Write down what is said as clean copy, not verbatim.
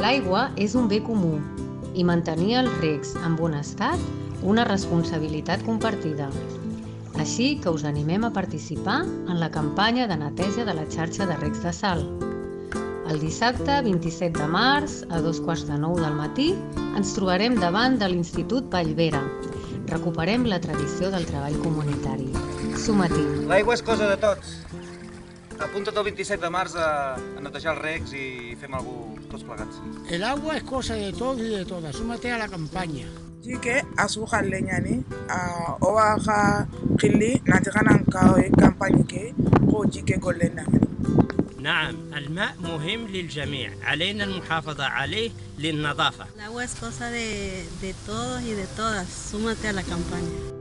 L'aigua és un bé comú i mantenir els recs en bon estat una responsabilitat compartida. Així que us animem a participar en la campanya de neteja de la xarxa de recs de Salt. El dissabte 27 de març, a 8:45 del matí, ens trobarem davant de l'Institut Vallvera. Recuperem la tradició del treball comunitari. Suma-t'hi! L'aigua és cosa de tots. Apunta't el 27 de març a netejar els recs i fem alguna cosa tots plegats. El agua es cosa de todos y de todas. Súmate a la campaña. Jike asuka leñani owa ka khili natikana ka campagne ke ko jike golena. نعم الماء مهم للجميع علينا المحافظة عليه للنظافة. El agua es cosa de todos y de todas. Súmate a la campaña.